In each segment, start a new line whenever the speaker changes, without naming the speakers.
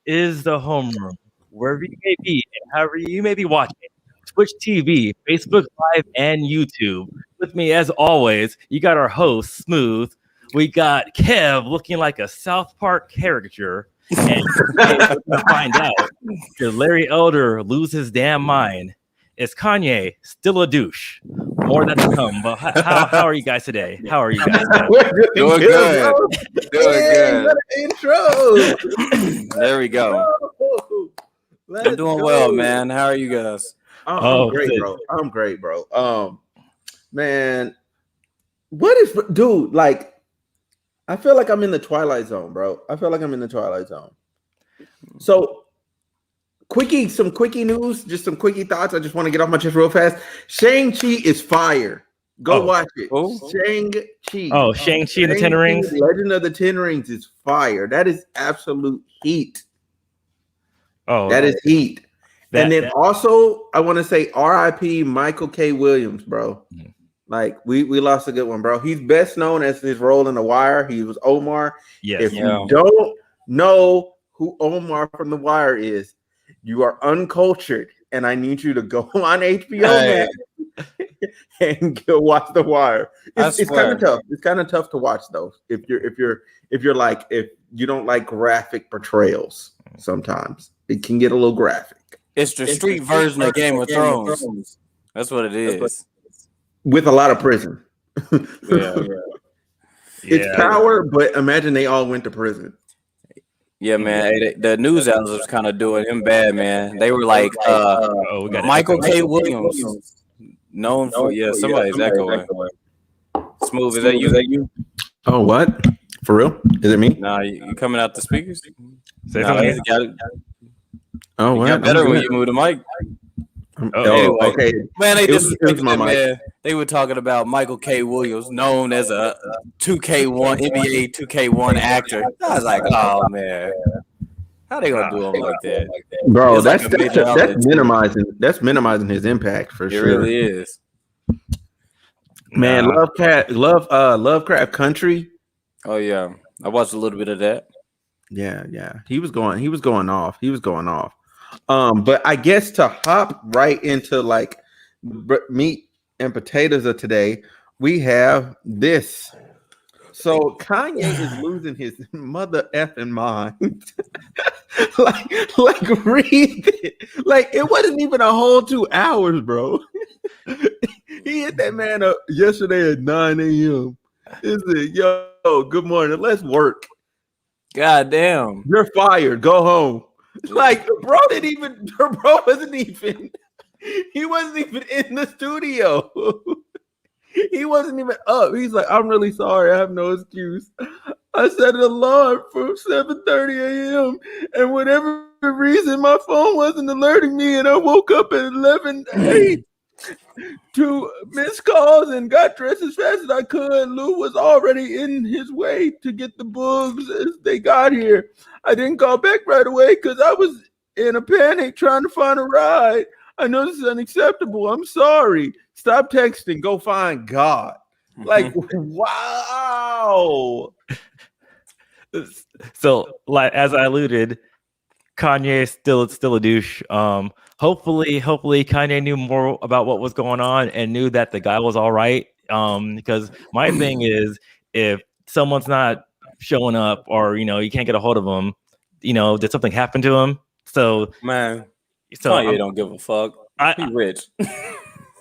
is the homeroom, wherever you may be and however you may be watching. Twitch TV, Facebook Live, and YouTube. With me, as always, you got our host, Smooth. We got Kev looking like a South Park caricature. And today we're going to find out, did Larry Elder lose his damn mind? Is Kanye still a douche? More that's to come. But how are you guys today? How are you guys?
Doing good. Doing good.
Intro.
There we go. I'm doing well, man. How are you guys?
I'm great, bro. I'm great, bro. Man, what is, dude? Like, I feel like I'm in the Twilight Zone, bro. I feel like I'm in the Twilight Zone. So, some quickie news, just some quickie thoughts. I just want to get off my chest real fast. Shang-Chi is fire. Go watch it. Shang-Chi.
Oh, Shang-Chi and the Ten Rings.
Legend of the Ten Rings is fire. That is absolute heat.
Oh,
that is heat. And then also, I want to say R.I.P. Michael K. Williams, bro. Like, we lost a good one, bro. He's best known as his role in The Wire. He was Omar.
Yes.
If you don't know who Omar from The Wire is, you are uncultured, and I need you to go on HBO Max and go watch The Wire. It's kind of tough. It's kind of tough to watch though. If you don't like graphic portrayals, sometimes it can get a little graphic.
It's the street version of Game of Thrones. That's what it is.
With a lot of prison.
Yeah.
It's power, but imagine they all went to prison.
Yeah, man. The news outlets was kind of doing him bad, man. They were like, Michael K. Williams, known for somebody's echoing. Smooth, is that you?
Oh, what? For real? Is it me?
Nah, you coming out the speakers?
Say something.
Oh,
well, you got better when you move the mic.
Anyway, okay.
Man, they disrespected that man. They were talking about Michael K. Williams, known as a 2K1 NBA 2K1 actor. I was like, oh man, how they gonna do him like that,
bro? That's minimizing. That's minimizing his impact for sure.
It really is.
Man, Lovecraft Country.
Oh yeah, I watched a little bit of that.
Yeah. He was going off. But I guess to hop right into like meat and potatoes of today, we have this. So Kanye is losing his mother effing mind. like read it. Like it wasn't even a whole 2 hours, bro. He hit that man up yesterday at 9 a.m. He said, yo, good morning. Let's work.
God damn.
You're fired. Go home. Like, bro wasn't even in the studio. He wasn't even up. He's like, I'm really sorry. I have no excuse. I set an alarm for 7:30 a.m. and whatever reason my phone wasn't alerting me, and I woke up at 11:08 to missed calls and got dressed as fast as I could. Lou was already in his way to get the books as they got here. I didn't call back right away because I was in a panic trying to find a ride. I know this is unacceptable. I'm sorry. Stop texting. Go find God. Like, wow.
So, like as I alluded, Kanye is still a douche. Hopefully Kanye knew more about what was going on and knew that the guy was all right. Because my thing is, if someone's not showing up or you can't get a hold of him, did something happen to him? So
man, Kanye don't give a fuck. He's rich.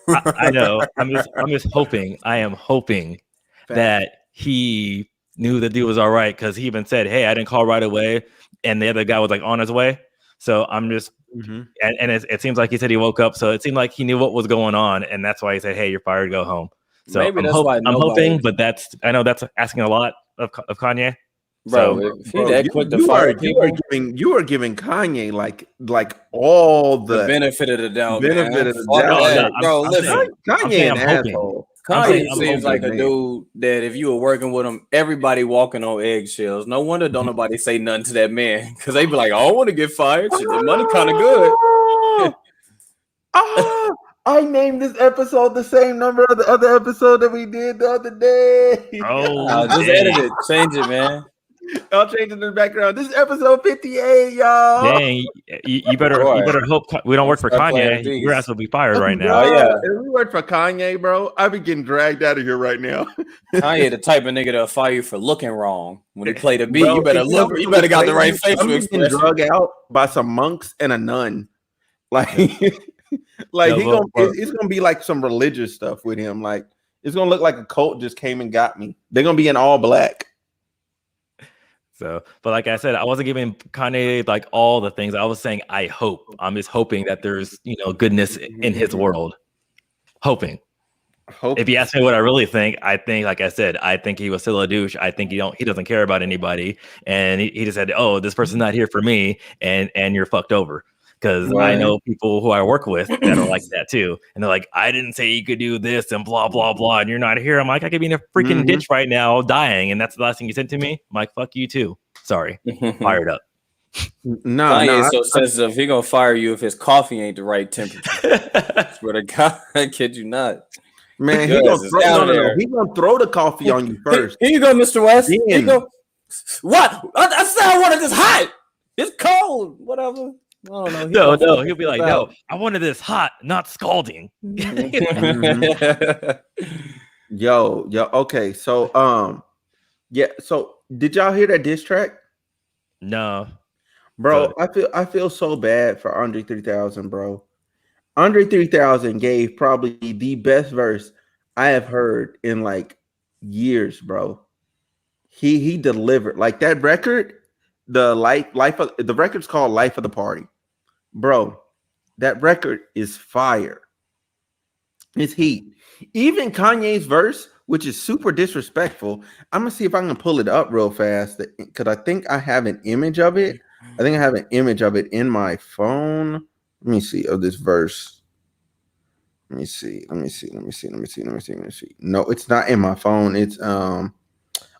I know. I'm just hoping. I am hoping that he knew the dude was all right, because he even said, "Hey, I didn't call right away," and the other guy was like on his way. So I'm just, and it seems like he said he woke up, so it seemed like he knew what was going on, and that's why he said, "Hey, you're fired. Go home." So
maybe
I'm hoping, but I know that's asking a lot of Kanye.
Bro,
you are giving Kanye like all the
benefit of the doubt.
Bro,
listen,
Kanye an asshole.
Kanye seems like a dude that if you were working with him, everybody walking on eggshells. No wonder don't nobody say nothing to that man, because they be like, "I don't want to get fired. Shit, the money kind of good."
I named this episode the same number of the other episode that we did the other day.
Oh,
just edit it, change it, man.
Y'all changing the background. This is episode 58, y'all.
Dang, you better hope we don't work for Kanye. Your ass will be fired right now.
Oh yeah,
if we work for Kanye, bro, I'd be getting dragged out of here right now.
Kanye, the type of nigga that'll fire you for looking wrong when he play the beat.
Bro,
you better look. You better got the right facial
I'm
expression.
getting drugged out by some monks and a nun. Like, it's gonna be like some religious stuff with him. Like, it's gonna look like a cult just came and got me. They're gonna be in all black.
So, but like I said, I wasn't giving Kanye like all the things. I was saying I hope. I'm just hoping that there's goodness in his world. Hoping. If you ask me what I really think, I think, like I said, I think he was still a douche. I think he doesn't care about anybody, and he just said, "Oh, this person's not here for me," and you're fucked over. Because I know people who I work with that are like that too, and they're like, "I didn't say you could do this," and blah blah blah, and you're not here. I'm like, I could be in a freaking ditch right now, dying, and that's the last thing you said to me. I'm like, "Fuck you too." Sorry, fired up.
No, Kanye's so sensitive. He gonna fire you if his coffee ain't the right temperature. Swear to God, I kid you not.
Man, he gonna throw the coffee on you first.
Here you go, Mr. West. Here you go. What? I said I wanted this hot. It's cold. Whatever. I don't know.
No. He'll be like, "No, I wanted this hot, not scalding."
Yo. Okay. So, yeah. So, did y'all hear that diss track?
No,
bro. I feel so bad for Andre 3000, bro. Andre 3000 gave probably the best verse I have heard in like years, bro. He delivered like that record. The record's called Life of the Party, bro. That record is fire. It's heat. Even Kanye's verse, which is super disrespectful. I'm gonna see if I can pull it up real fast because I think I have an image of it. I think I have an image of it in my phone. Let me see of this verse. Let me see. No, it's not in my phone. It's I'm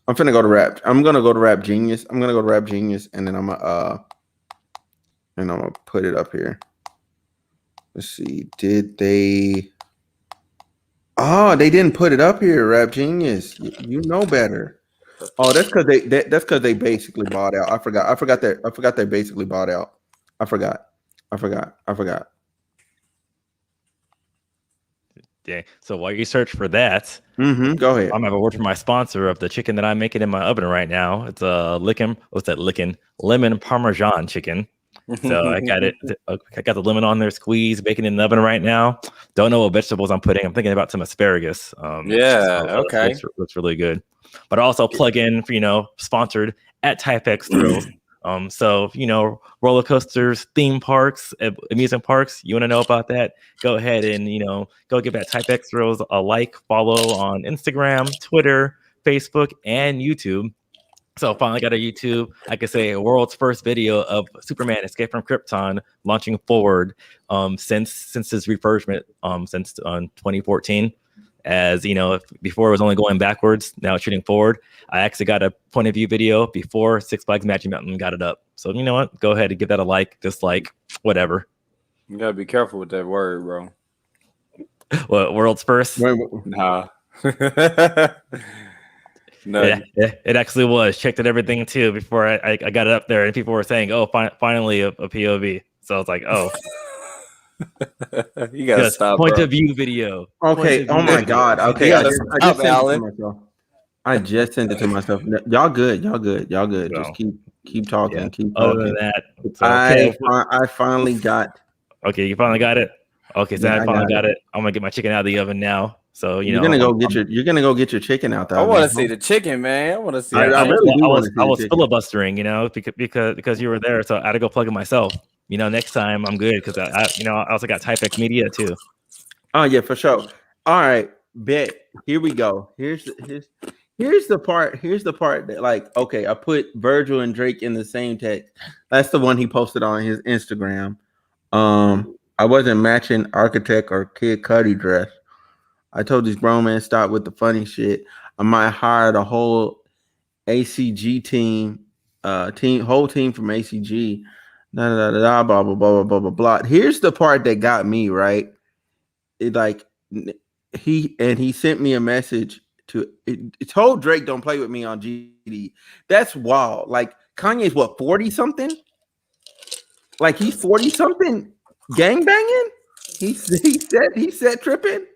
finna go to Rap. I'm gonna go to Rap Genius. And then I'm gonna put it up here. Let's see. Did they? Oh, they didn't put it up here. Rap Genius. You know better. Oh, that's because they basically bought out. I forgot they basically bought out. I forgot.
Yeah. So while you search for that,
go ahead.
I'm gonna have a word from my sponsor of the chicken that I'm making in my oven right now. It's a lemon Parmesan chicken. So I got it. I got the lemon on there, squeezed, baking in the oven right now. Don't know what vegetables I'm putting. I'm thinking about some asparagus.
Okay.
Looks really good. But I also plug in for sponsored at Typex Thrills. So roller coasters, theme parks, amusement parks. You want to know about that? Go ahead and go give that Typex Thrills a like, follow on Instagram, Twitter, Facebook, and YouTube. So finally got a YouTube, I could say, a world's first video of Superman Escape from Krypton launching forward since his refurbishment since 2014. As before it was only going backwards, now it's shooting forward. I actually got a point of view video before Six Flags Magic Mountain got it up. So you know what? Go ahead and give that a like, dislike, whatever.
You gotta be careful with that word, bro.
What, world's first?
Nah. No,
it actually was. Checked at everything too before I got it up there, and people were saying, "Oh, finally a POV." So I was like, "Oh,
you gotta stop."
Point of view video.
Okay. Oh my God. Okay. I just sent it to myself. Y'all good.
So,
just keep talking.
Yeah.
Keep talking.
Other than that,
I finally got.
Okay, you finally got it. Okay, so I finally got it. I'm gonna get my chicken out of the oven now. So you're gonna go get
your chicken out there.
I want to see the chicken, man. I want to see.
I was filibustering, because you were there, so I had to go plug it myself. Next time I'm good because I also got Typex Media too.
Oh yeah, for sure. All right, bet. Here we go. Here's the part that okay, I put Virgil and Drake in the same text. That's the one he posted on his Instagram. I wasn't matching Architect or Kid Cudi dress. I told this grown man stop with the funny shit. I might hire the whole ACG team, whole team from ACG. Blah blah blah blah blah blah blah blah. Here's the part that got me right. He sent me a message it told Drake don't play with me on GD. That's wild. Like Kanye's what 40 something? Like he's 40 something gang banging? He said tripping.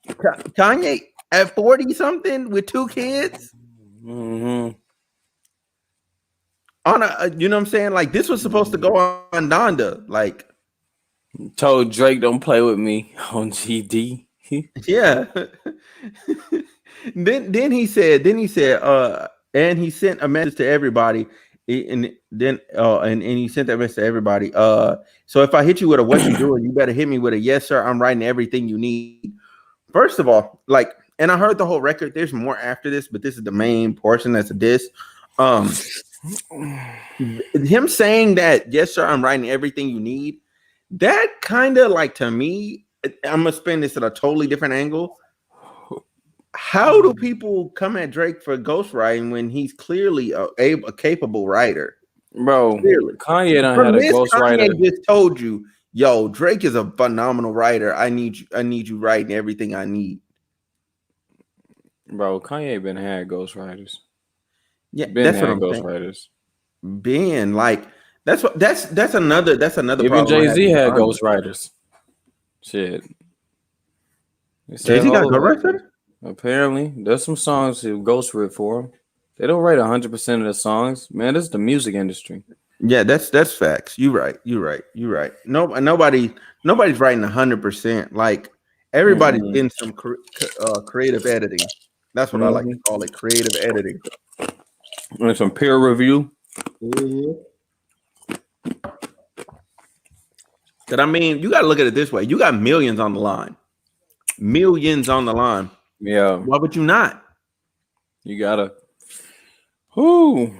Kanye at 40 something with 2 kids.
Mm-hmm.
On a, you know what I'm saying? Like this was supposed to go on Donda. Like
told Drake don't play with me on GD.
yeah. then he said, and he sent a message to everybody. And he sent that message to everybody. So if I hit you with a what you doing, you better hit me with a yes, sir. I'm writing everything you need. First of all, like, and I heard the whole record. There's more after this, but this is the main portion. That's a diss. Him saying that, yes, sir, I'm writing everything you need. That kind of like to me, I'm gonna spin this at a totally different angle. How do people come at Drake for ghostwriting when he's clearly a capable writer?
Bro,
clearly.
Kanye don't have a ghostwriter.
Kanye just told you, yo, Drake is a phenomenal writer. I need you writing everything I need.
Bro, Kanye been had ghostwriters.
Yeah,
that's what I'm ghostwriters.
Ben, like that's another
Even Jay-Z had ghostwriters. Shit.
Jay-Z got ghostwriters?
Apparently, there's some songs who ghostwrite for him. They don't write 100% of the songs. Man, this is the music industry.
Yeah, that's facts. You're right. No, nobody's writing 100%. Like everybody's in some creative editing. That's what I like to call it, creative editing.
And some peer review.
But I mean, you got to look at it this way. You got millions on the line.
Yeah.
Why would you not?
You gotta. Whoo.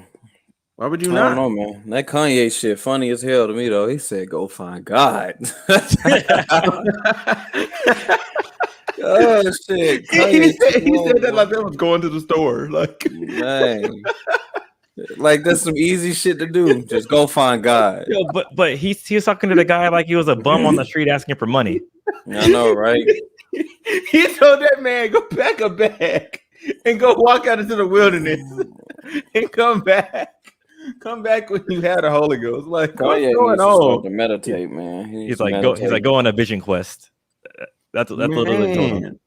Why would you
I
not?
don't know, man. That Kanye shit funny as hell to me, though. He said, "Go find God." Oh shit!
He said that like that was going to the store, like
dang. Like that's some easy shit to do. Just go find God.
Yo, but he was talking to the guy like he was a bum on the street asking for money.
I know, right?
He told that man, go pack a bag and go walk out into the wilderness and come back. Come back when you had the Holy Ghost. Like, what's going on?
To meditate, man.
He's like, go on a vision quest. That's literally told him.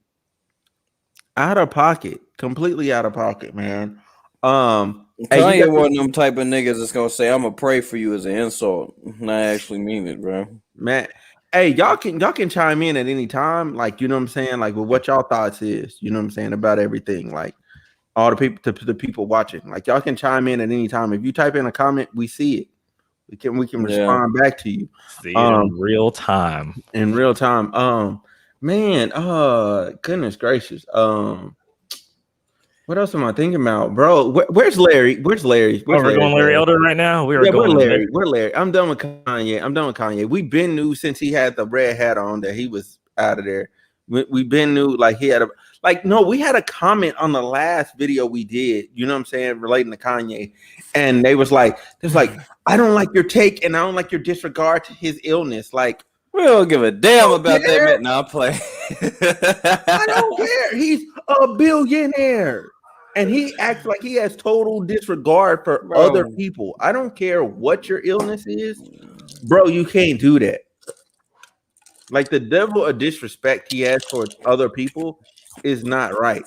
Out of pocket, completely out of pocket, man.
Kanye one of them type of niggas that's gonna say, "I'm gonna pray for you" as an insult. And I actually mean it, bro.
Man, hey, y'all can chime in at any time, like, you know what I'm saying, like, with what y'all thoughts is, you know what I'm saying, about everything, like all the people, the people watching, like, y'all can chime in at any time. If you type in a comment, we see it. We can respond back to you.
See it in real time.
Man, goodness gracious. What else am I thinking about, bro? Where's Larry? We're
going Larry Elder right now. We're
Larry. We're Larry. I'm done with Kanye. We've been knew since he had the red hat on that he was out of there. We've been knew like he had we had a comment on the last video we did, you know what I'm saying, relating to Kanye. And they was like, I don't like your take and I don't like your disregard to his illness. Like,
we don't give a damn about that, man. Nah, play.
I don't care. He's a billionaire. And he acts like he has total disregard for other people. I don't care what your illness is. Bro, you can't do that. Like, the level of disrespect he has towards other people is not right.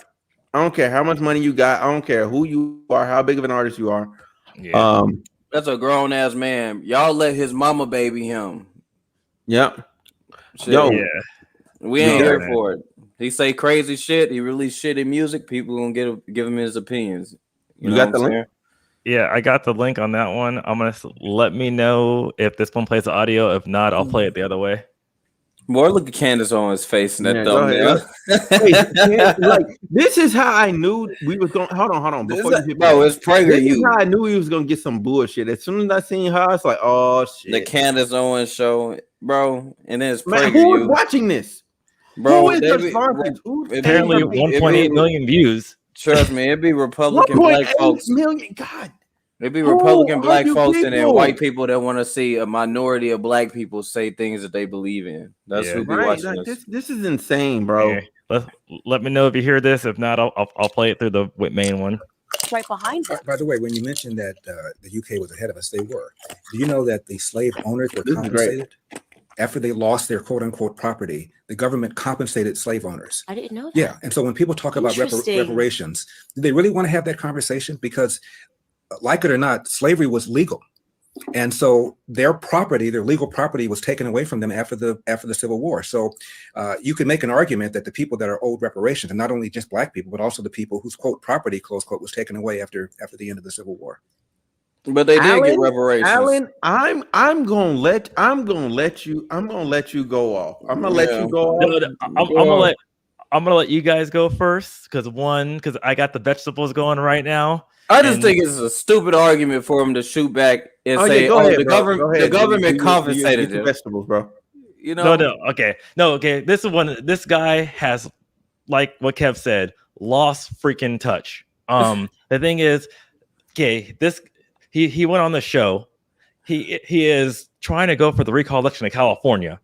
I don't care how much money you got. I don't care who you are, how big of an artist you are.
Yeah. That's a grown-ass man. Y'all let his mama baby him.
Yep.
Yo, we ain't here for it. He say crazy shit. He release shitty music. People gonna give him his opinions.
You got the link?
Yeah, I got the link on that one. I'm gonna let me know if this one plays the audio. If not, I'll play it the other way.
Boy, look at Candace on his face in that thumbnail.
Like, this is how I knew we was going. Hold on. Before
it's Prager.
This is how I knew he was gonna get some bullshit. As soon as I seen her, I was like, "Oh shit!"
The Candace Owens show, bro. And then it's
man, who is watching this,
bro?
Who is responsible?
Apparently, 1.8 million views.
Trust me, it'd be Republican black folks.
Million, God.
It'd be Republican black folks and then white people that want to see a minority of black people say things that they believe in. That's who be watching
like, this is insane, bro.
Let me know if you hear this. If not, I'll play it through the main one.
Right behind it.
By the way, when you mentioned that the UK was ahead of us, they were. Do you know that the slave owners were compensated after they lost their quote unquote property? The government compensated slave owners.
I didn't know that.
Yeah, and so when people talk about reparations, do they really want to have that conversation? Because, like it or not, slavery was legal, and so their property, their legal property, was taken away from them after the Civil War. So you can make an argument that the people that are owed reparations, and not only just black people, but also the people whose quote property close quote was taken away after the end of the Civil War.
But they did get reparations.
Alan, I'm gonna let you go off. I'm gonna let you go off.
I'm gonna let you guys go first because I got the vegetables going right now.
I just think it's a stupid argument for him to shoot back and say, the government compensated him.
Vegetables, bro.
You know?
Okay. This guy has, like what Kev said, lost freaking touch. The thing is, okay, he went on the show. He is trying to go for the recall election of California.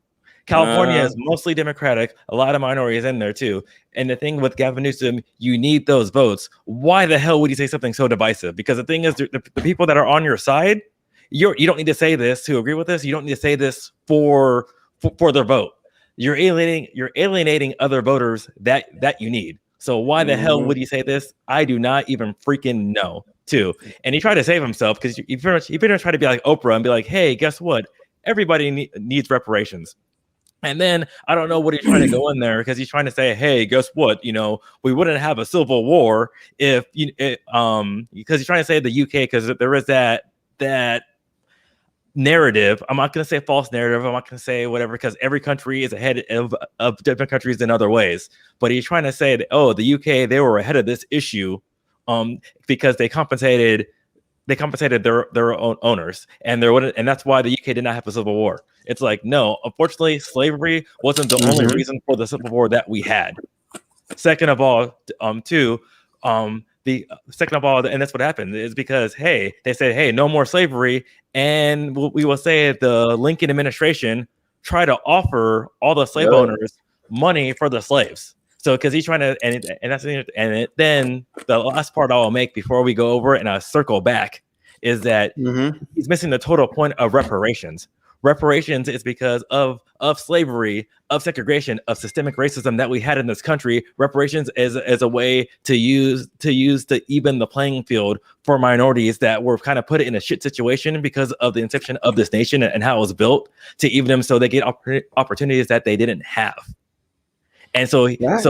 California is mostly Democratic, a lot of minorities in there too. And the thing with Gavin Newsom, you need those votes. Why the hell would you say something so divisive? Because the thing is, the people that are on your side, you don't need to say this to agree with this. You don't need to say this for their vote. You're alienating other voters that you need. So why the hell would you say this? I do not even freaking know. Too. And he tried to save himself because you better try to be like Oprah and be like, hey, guess what? Everybody needs reparations. And then I don't know what he's trying to go in there because he's trying to say, hey, guess what? We wouldn't have a civil war if because he's trying to say the UK because there is that narrative. I'm not going to say false narrative. I'm not going to say whatever because every country is ahead of different countries in other ways. But he's trying to say that, the UK, they were ahead of this issue because they compensated their own owners, and that's why the UK did not have a civil war. It's like, no, unfortunately, slavery wasn't the only reason for the civil war that we had. Second of all, and that's what happened is because, hey, they said, hey, no more slavery, and we will say the Lincoln administration tried to offer all the slave owners money for the slaves. So, because he's trying to, then the last part I will make before we go over it and I circle back is that he's missing the total point of reparations. Reparations is because of slavery, of segregation, of systemic racism that we had in this country. Reparations is a way to use to even the playing field for minorities that were kind of put in a shit situation because of the inception of this nation and how it was built, to even them so they get opportunities that they didn't have. And so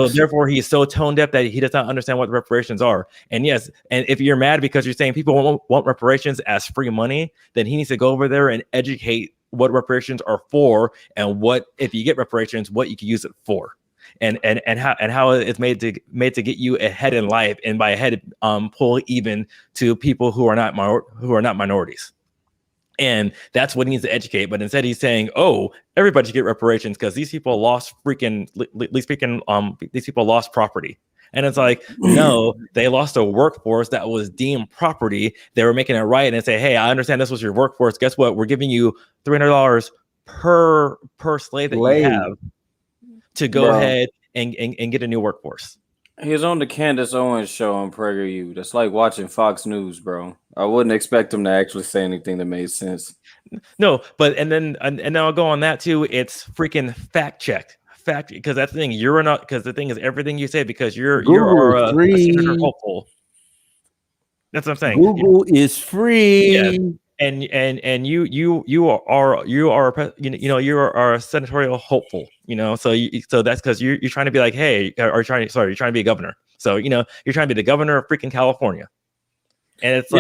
therefore he's so tone deaf that he does not understand what reparations are. And yes, and if you're mad because you're saying people want reparations as free money, then he needs to go over there and educate what reparations are for and what, if you get reparations, what you can use it for. And how it's made to get you ahead in life, and by ahead pull even to people who are not minorities. And that's what he needs to educate. But instead he's saying, everybody should get reparations because these people lost these people lost property. And it's like, no, they lost a workforce that was deemed property. They were making it right and say, hey, I understand this was your workforce. Guess what? We're giving you $300 per slave that you have to go ahead and get a new workforce.
He was on the Candace Owens show on PragerU. That's like watching Fox News, bro. I wouldn't expect him to actually say anything that made sense.
No, but and then I'll go on that too. It's freaking fact checked. Because that's the thing. You're not, because the thing is everything you say because you're a senator hopeful. That's what I'm saying.
Google is free.
Yeah. And you are a senatorial hopeful, so that's because you're trying to be like, hey, you're trying to be a governor. So, you're trying to be the governor of freaking California. And it's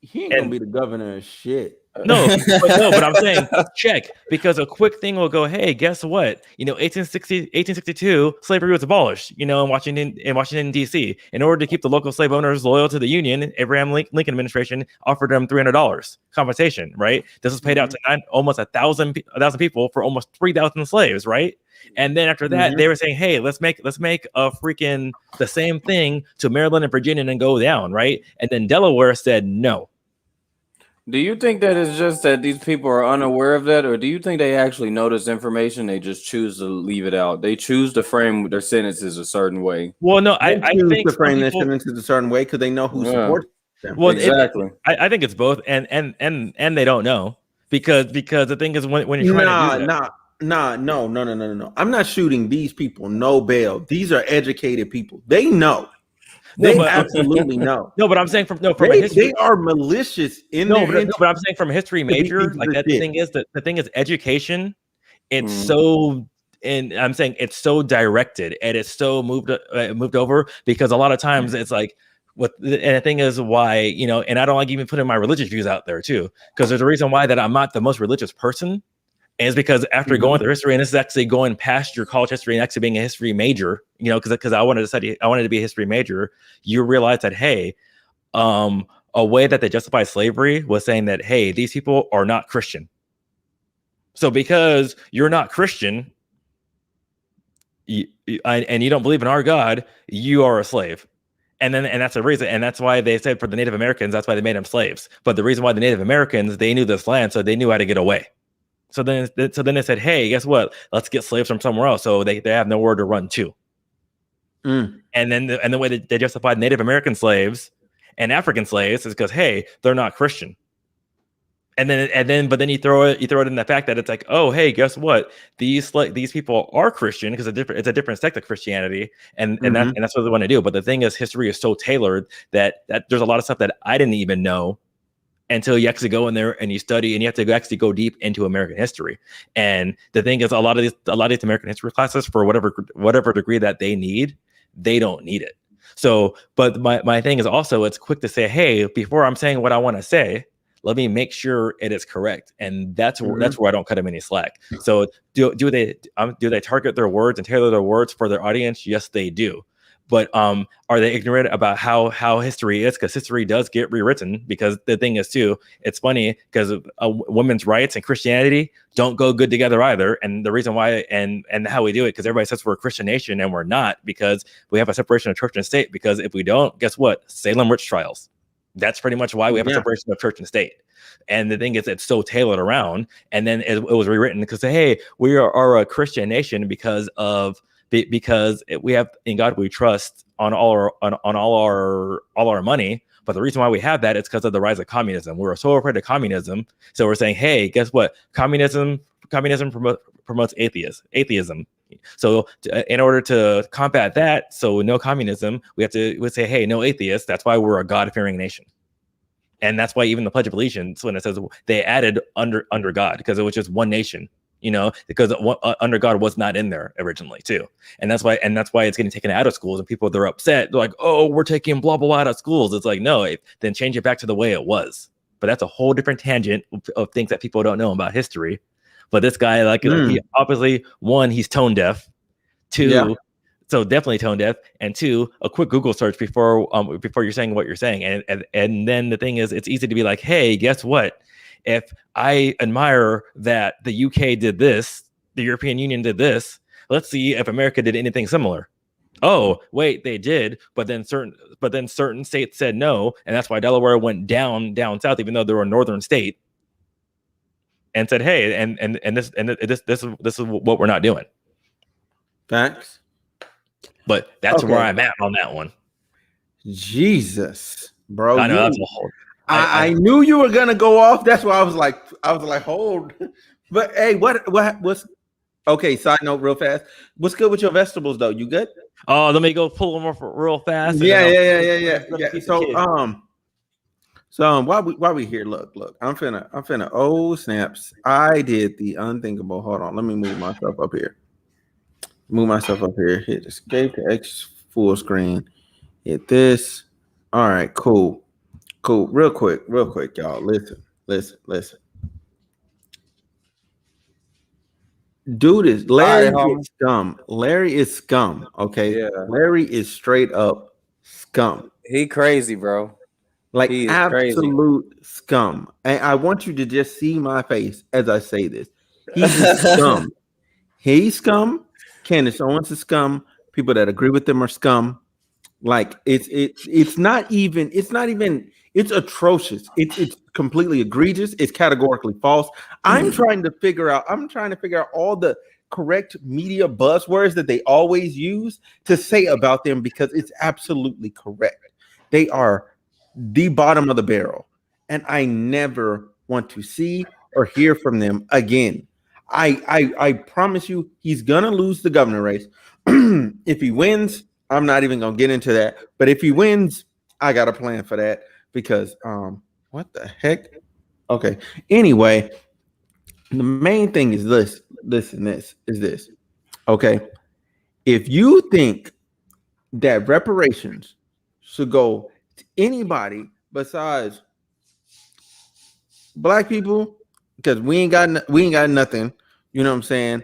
he ain't gonna be the governor of shit.
No, but I'm saying check, because a quick thing will go, hey, guess what? 1862, slavery was abolished, in Washington, D.C. In order to keep the local slave owners loyal to the Union, Abraham Lincoln administration offered them $300 compensation, right? This was paid out to almost 1,000 people for almost 3,000 slaves, right? And then after that, they were saying, hey, let's make a freaking the same thing to Maryland and Virginia and go down, right? And then Delaware said no.
Do you think that it's just that these people are unaware of that, or do you think they actually know this information? They just choose to leave it out. They choose to frame their sentences a certain way.
Well, no,
They
I
choose
think
to frame their
people,
sentences a certain way because they know who supports them.
well,
Exactly.
I think it's both, and they don't know because the thing is when you're trying to do that.
No. I'm not shooting these people no bail. These are educated people. They know.
No,
They
but
absolutely know.
no, but I'm saying from a history.
They are malicious in
No,
their
but I'm saying from a history major,
pieces
like
of
that.
shit.
The thing is education. It's
Mhm.
so, and I'm saying it's so directed and it's so moved over because a lot of times it's like and the thing is why, you know, and I don't like even putting my religious views out there too, because there's a reason why that I'm not the most religious person. And it's because after going through history, and this is actually going past your college history and actually being a history major, you know, because I wanted to be a history major, you realize that, hey, a way that they justify slavery was saying that, hey, these people are not Christian. So because you're not Christian, and you don't believe in our God, you are a slave. And that's the reason, and that's why they said for the Native Americans, that's why they made them slaves. But the reason why the Native Americans, they knew this land, so they knew how to get away. So then they said, hey, guess what? Let's get slaves from somewhere else. So they have nowhere to run to. And then the way that they justified Native American slaves and African slaves is because, hey, they're not Christian. But then you throw it in the fact that it's like, oh, hey, guess what? These people are Christian because it's a different sect of Christianity, and that's what they want to do. But the thing is, history is so tailored that there's a lot of stuff that I didn't even know until you actually go in there and you study, and you have to actually go deep into American history. And the thing is, a lot of these American history classes, for whatever degree that they need, they don't need it. So, but my thing is also, it's quick to say, hey, before I'm saying what I want to say, let me make sure it is correct, and that's where I don't cut them any slack. So, do they target their words and tailor their words for their audience? Yes, they do. But are they ignorant about how history is? Because history does get rewritten. Because the thing is too, it's funny because women's rights and Christianity don't go good together either. And the reason why and how we do it, because everybody says we're a Christian nation and we're not, because we have a separation of church and state. Because if we don't, guess what? Salem witch trials. That's pretty much why we have a separation of church and state. And the thing is, it's so tailored around. And then it was rewritten because, hey, we are a Christian nation because we have in God we trust on all our money. But the reason why we have that is because of the rise of communism. We're so afraid of communism, so we're saying, hey, guess what? Communism promotes atheism. So in order to combat that, so no communism, we say, hey, no atheists. That's why we're a God-fearing nation. And that's why even the Pledge of Allegiance, when it says they added under God, because it was just one nation, you know, because under God was not in there originally too. And that's why it's getting taken out of schools, and people, they're upset. They're like, oh, we're taking blah, blah, blah out of schools. It's like, no, then change it back to the way it was. But that's a whole different tangent of things that people don't know about history. But this guy, he obviously, one, he's tone deaf. Two, so definitely tone deaf. And two, a quick Google search before you're saying what you're saying. And then the thing is, it's easy to be like, hey, guess what? If I admire that the UK did this, the European Union did this, let's see if America did anything similar. Oh, wait, they did, but then certain states said no, and that's why Delaware went down south, even though they were a northern state, and said, hey, and this is what we're not doing.
Facts.
But that's where I'm at on that one.
Jesus, bro.
I know that's a whole.
I knew you were gonna go off. That's why I was like, hold. But hey, what's okay? Side note, real fast. What's good with your vegetables though? You good?
Oh, let me go pull them off real fast.
Yeah. So while we here, look. I'm finna. Oh snaps! I did the unthinkable. Hold on. Let me move myself up here. Hit escape to X full screen. Hit this. All right. Cool. Real quick, y'all. Listen. Dude is Larry is scum. Larry is scum. Okay. Yeah. Larry is straight up scum.
He crazy, bro.
Like absolute crazy. Scum. And I want you to just see my face as I say this. He's scum. He's scum. Candace Owens is scum. People that agree with them are scum. Like it's not even It's atrocious. It's completely egregious. It's categorically false. I'm trying to figure out all the correct media buzzwords that they always use to say about them because it's absolutely correct. They are the bottom of the barrel, and I never want to see or hear from them again. I promise you, he's gonna lose the governor race. If he wins, I'm not even gonna get into that. But if he wins, I got a plan for that because what the heck? Okay. Anyway, the main thing is this. Okay. If you think that reparations should go to anybody besides Black people, because we ain't got nothing, you know what I'm saying?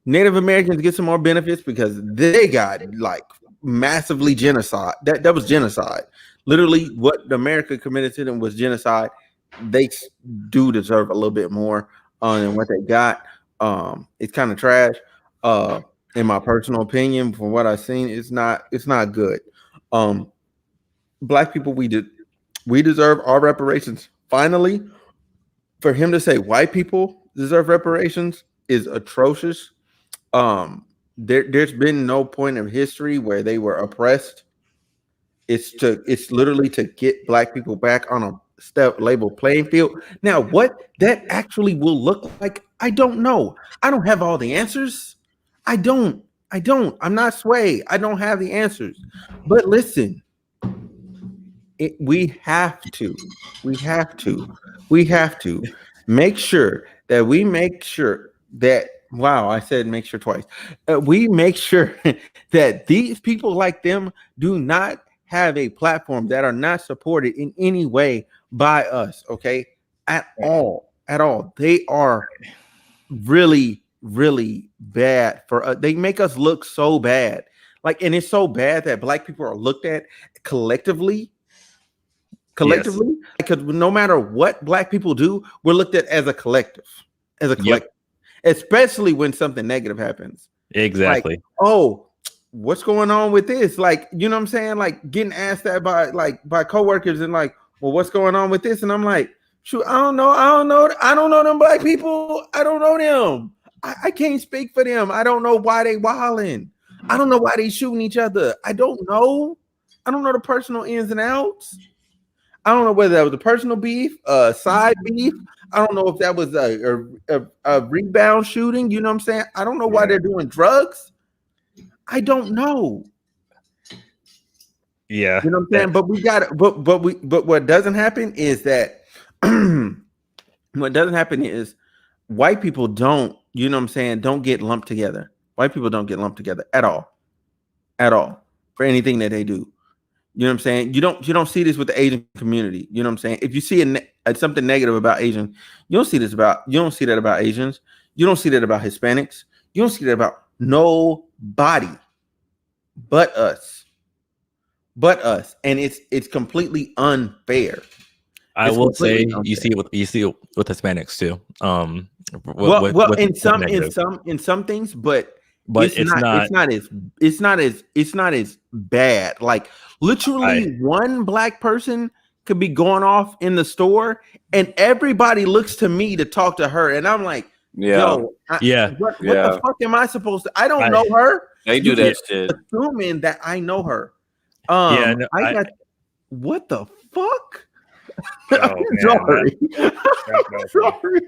Native Americans get some more benefits because they got like massively genocide. That was genocide. Literally, what America committed to them was genocide. They do deserve a little bit more than what they got. It's kind of trash. In my personal opinion, from what I've seen, it's not good. Black people, we deserve our reparations. Finally, for him to say white people deserve reparations is atrocious. There's been no point of history where they were oppressed. It's literally to get Black people back on a level playing field. Now, what that actually will look like, I don't know. I don't have all the answers. I don't. I'm not Sway. I don't have the answers. But listen, we have to make sure that wow, I said make sure twice. We make sure that these people like them do not have a platform, that are not supported in any way by us, okay? At all. They are really, really bad for us. They make us look so bad. Like, and it's so bad that Black people are looked at collectively, because no matter what Black people do, we're looked at as a collective, especially when something negative happens.
Exactly.
Like, oh, what's going on with this? Like, you know what I'm saying? Like getting asked that by coworkers and like, well, what's going on with this? And I'm like, shoot, I don't know them Black people. I don't know them. I can't speak for them. I don't know why they wilding. I don't know why they shooting each other. I don't know the personal ins and outs. I don't know whether that was a personal beef, side beef. I don't know if that was a rebound shooting. You know what I'm saying? I don't know why they're doing drugs. I don't know.
Yeah.
You know what I'm saying? But we got it. But what doesn't happen is that white people don't, you know what I'm saying, don't get lumped together. White people don't get lumped together at all for anything that they do. You know what I'm saying? You don't see this with the Asian community. You know what I'm saying? If you see something negative about Asian, you don't see that about Asians. You don't see that about Hispanics. You don't see that about nobody but us. And it's completely unfair.
I will say you see it with Hispanics too.
In some things, but it's not as bad. Like literally one Black person could be going off in the store and everybody looks to me to talk to her, and I'm like, what the fuck am I supposed to? I don't know her.
They do that shit,
assuming that I know her. What the fuck?
Oh,
sorry.
Sorry.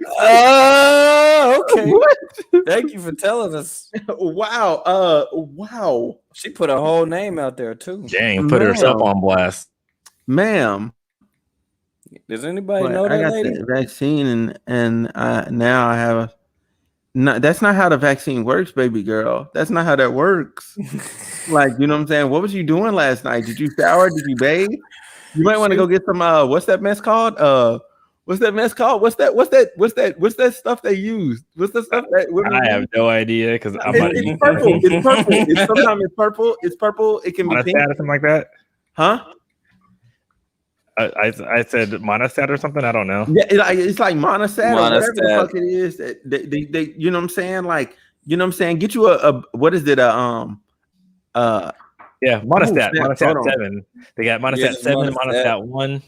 Okay. What? Thank you for telling us.
Wow. Wow.
She put a whole name out there too.
Dang, put herself on blast.
Ma'am.
Does anybody know that lady?
The vaccine and now I have that's not how the vaccine works, baby girl. That's not how that works. Like, you know what I'm saying? What was you doing last night? Did you shower? Did you bathe? You might want to go get some what's that mess called? What's that stuff they use? What's the stuff that
I have no idea because
it's purple. It's purple. Sometimes it's purple. It's purple. It can be pink
or something like that.
Huh?
I said monostat or something. I don't know.
Yeah, it's like monostat or whatever the fuck it is. They you know what I'm saying? Like, you know what I'm saying? Get you a what is it?
Yeah, monostat 7. They got monostat 7, monostat 1.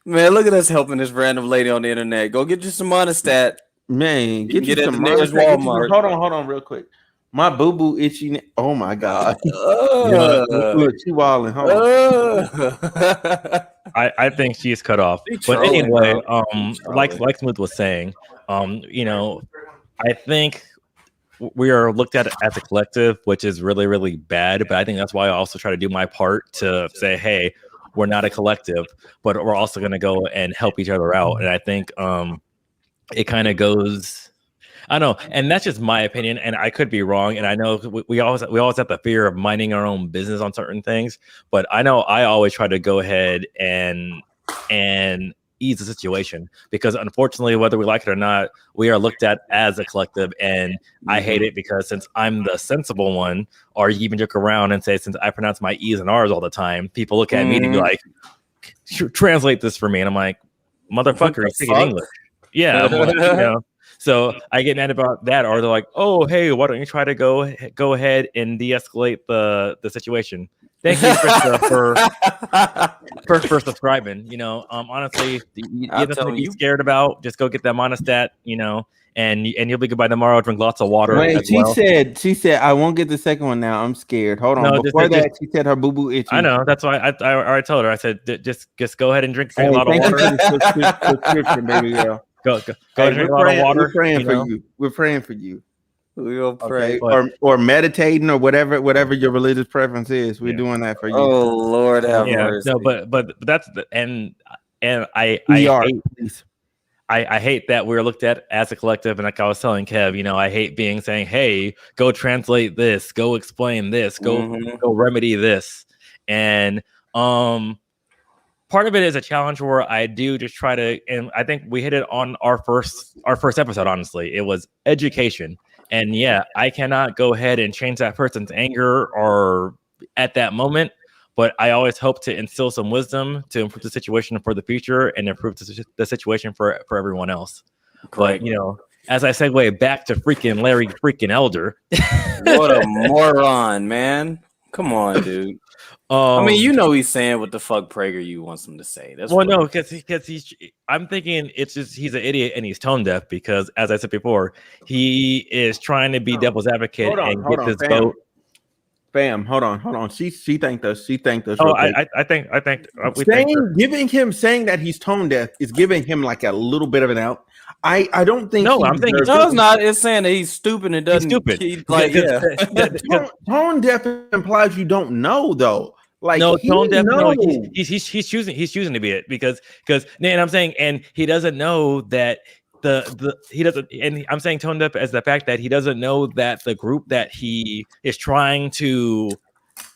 Man, look at us helping this random lady on the internet. Go get you some monostat.
Man, get you
at
some
the nearest
Monistat.
Walmart.
Hold on, real quick. My boo boo itchy. Oh my god. Look, she walling. Hold on.
I think she's cut off. But anyway, like Smooth was saying, you know, I think we are looked at as a collective, which is really, really bad. But I think that's why I also try to do my part to say, hey, we're not a collective, but we're also going to go and help each other out. And I think it kind of goes, I don't know, and that's just my opinion, and I could be wrong. And I know we always have the fear of minding our own business on certain things, but I know I always try to go ahead and ease the situation, because unfortunately, whether we like it or not, we are looked at as a collective, and I hate it because since I'm the sensible one, or you even joke around and say, since I pronounce my E's and R's all the time, people look at me to be like, translate this for me, and I'm like, motherfucker, you speak English. Yeah, I'm like, you know. So I get mad about that, or they're like, "Oh, hey, why don't you try to go ahead and de-escalate the situation?" Thank you, Krista, for subscribing. You know, honestly, you have nothing to be scared about. Just go get that monostat, you know, and you'll be good by tomorrow. Drink lots of water.
Wait, she said, I won't get the second one now. I'm scared. Hold on. No, Before she said her boo boo itchy.
I know. That's why I already told her. I said, just go ahead and drink a lot of water.
Subscription, baby girl.
Go drink a lot of water.
We're praying for you. We're praying for you.
We'll pray,
or meditating, or whatever your religious preference is. We're doing that for you.
Oh Lord, have mercy.
No, but that's and I hate that we're looked at as a collective. And like I was telling Kev, you know, I hate being saying, "Hey, go translate this, go explain this, go remedy this," and part of it is a challenge where I do just try to, and I think we hit it on our first episode. Honestly, it was education. And yeah, I cannot go ahead and change that person's anger or at that moment, but I always hope to instill some wisdom to improve the situation for the future and improve the situation for everyone else. Correct. But, you know, as I segue back to freaking Larry freaking Elder.
What a moron, man. Come on, dude. I mean, you know he's saying what the fuck PragerU wants him to say. That's
no, because he's. I'm thinking it's just he's an idiot and he's tone deaf because, as I said before, he is trying to be devil's advocate and get this vote.
Bam, hold on. She thanked us.
Oh, I think
giving him saying that he's tone deaf is giving him like a little bit of an out. I don't think.
No, I'm thinking no, it's not. It's saying that he's stupid and doesn't.
He's stupid.
Tone deaf implies you don't know though. Like
no, tone deaf. No, he's choosing to be it because and I'm saying, and he doesn't know that he doesn't, and I'm saying tone deaf as the fact that he doesn't know that the group that he is trying to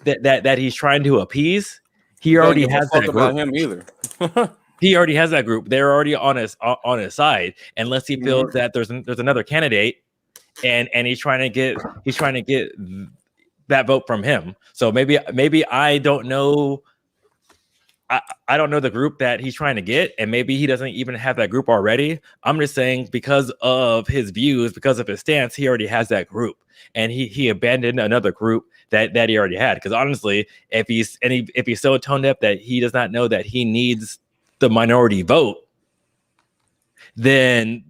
that he's trying to appease, he already has that group.
About him either.
He already has that group. They're already on his side, unless he feels that there's another candidate, and he's trying to get that vote from him. So maybe I don't know. I don't know the group that he's trying to get, and maybe he doesn't even have that group already. I'm just saying because of his views, because of his stance, he already has that group, and he abandoned another group that he already had. Because honestly, if he's so tone deaf that he does not know that he needs the minority vote, then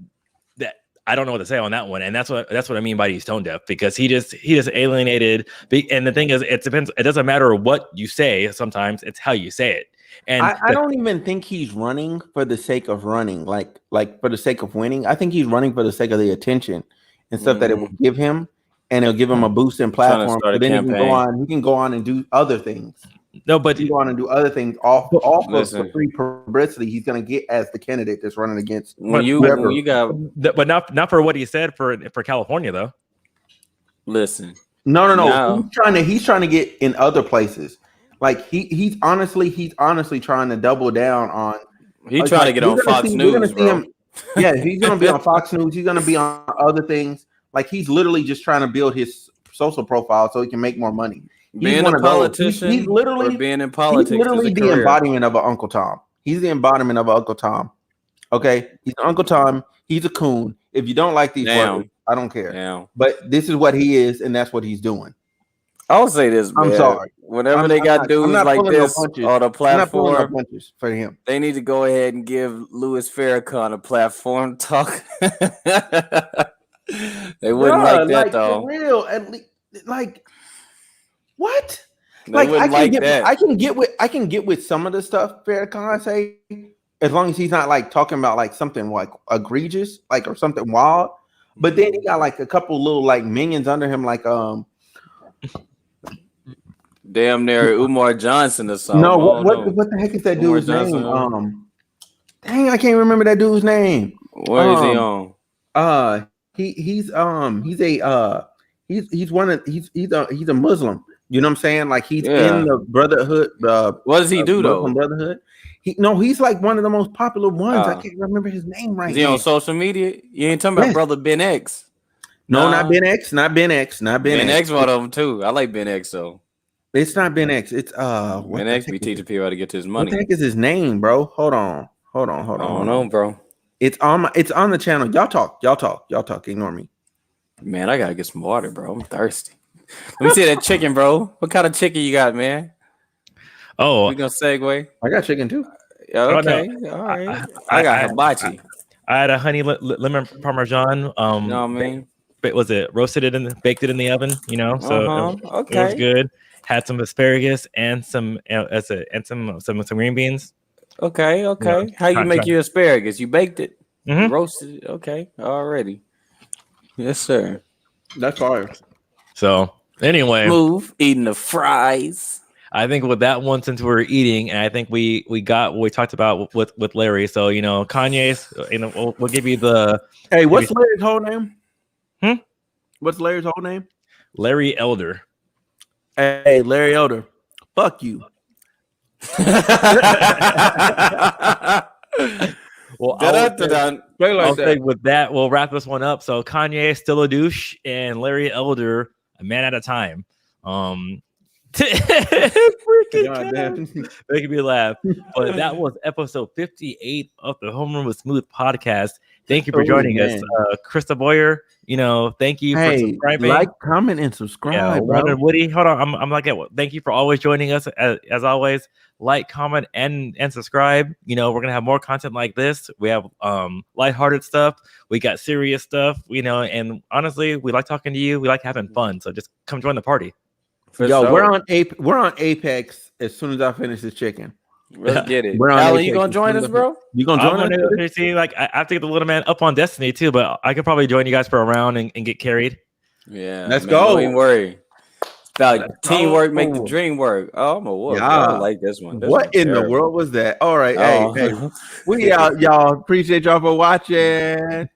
that I don't know what to say on that one. And that's what I mean by he's tone deaf, because he just alienated. And the thing is, it depends. It doesn't matter what you say. Sometimes it's how you say it. And
I don't even think he's running for the sake of running, like for the sake of winning. I think he's running for the sake of the attention and stuff that it will give him, and it'll give him a boost in platform. But then he can go on and do other things.
No, but
he can go on and do other things off of free publicity he's going to get as the candidate that's running against.
When you got,
but not for what he said for California though.
Listen,
no. He's trying to get in other places. Like he's honestly trying to double down on.
He's trying to get on Fox News, bro.
Yeah, he's going to be on Fox News. He's going to be on other things. Like he's literally just trying to build his social profile so he can make more money.
Being a politician,
he's literally
being in politics.
He's literally the embodiment of an Uncle Tom. He's the embodiment of an Uncle Tom. Okay, he's Uncle Tom. He's a coon. If you don't like these words, I don't care. But this is what he is, and that's what he's doing.
I'll say this, man.
I'm sorry.
Whenever they got dudes like this on a platform,
no punches for him.
They need to go ahead and give Louis Farrakhan a platform to talk. They wouldn't like that though.
For real, at least, like what?
They
like
wouldn't
I can get with some of the stuff Farrakhan say, as long as he's not like talking about like something like egregious, like or something wild. But then he got like a couple little like minions under him, like
damn near Umar Johnson or something.
No, what the heck is that dude's name? Dang, I can't remember that dude's name.
What is he on?
He's a Muslim. You know what I'm saying? Like he's in the Brotherhood.
What does he do though?
Brotherhood. He's like one of the most popular ones. I can't remember his name right now.
Is he on social media? You ain't talking about Brother Ben X?
No, not Ben X. Ben X,
one of them too. I like Ben X though.
It's not Ben X. It's
Ben X be teaching people how to get to his money.
What the heck is his name, bro? Hold on.
I don't know, bro.
It's on the channel. Y'all talk. Ignore me.
Man, I gotta get some water, bro. I'm thirsty. Let me see that chicken, bro. What kind of chicken you got, man?
Oh,
we gonna segue.
I got chicken too.
Okay, all right. I got hibachi.
I had a honey lemon parmesan. Was it roasted it and baked it in the oven? You know, so it was good. Had some asparagus and some green beans.
Okay. How you make your asparagus? You baked it, roasted it. Okay, already. Yes, sir.
That's fire.
So anyway,
smooth eating the fries.
I think with that one, since we were eating, and I think we got what we talked about with Larry. So Kanye's. We'll give you the.
Hey, what's Larry's whole name? What's Larry's whole name?
Larry Elder.
Hey, Larry Elder. Fuck you.
Well, I'll say with that, we'll wrap this one up. So Kanye still a douche, and Larry Elder a man at a time. Freaking making me laugh. But that was episode 58 of the Home Run with Smooth podcast. Thank you for joining us, Krista Boyer. Thank you for subscribing.
Like, comment, and subscribe.
Bro. Woody, hold on. I'm like, thank you for always joining us. As always, like, comment, and subscribe. We're gonna have more content like this. We have lighthearted stuff. We got serious stuff. And honestly, we like talking to you. We like having fun. So just come join the party.
We're on Apex as soon as I finish this chicken.
Let's get it. Alan, you gonna join us, bro?
You gonna join us?
See, like I have to get the little man up on Destiny too, but I could probably join you guys for a round and get carried.
Yeah,
let's go.
Don't even worry. Teamwork make the dream work. Oh, I'm a wolf. Yeah. I like this one.
What in the world was that? All right, hey, we out, y'all. Appreciate y'all for watching.
Yeah.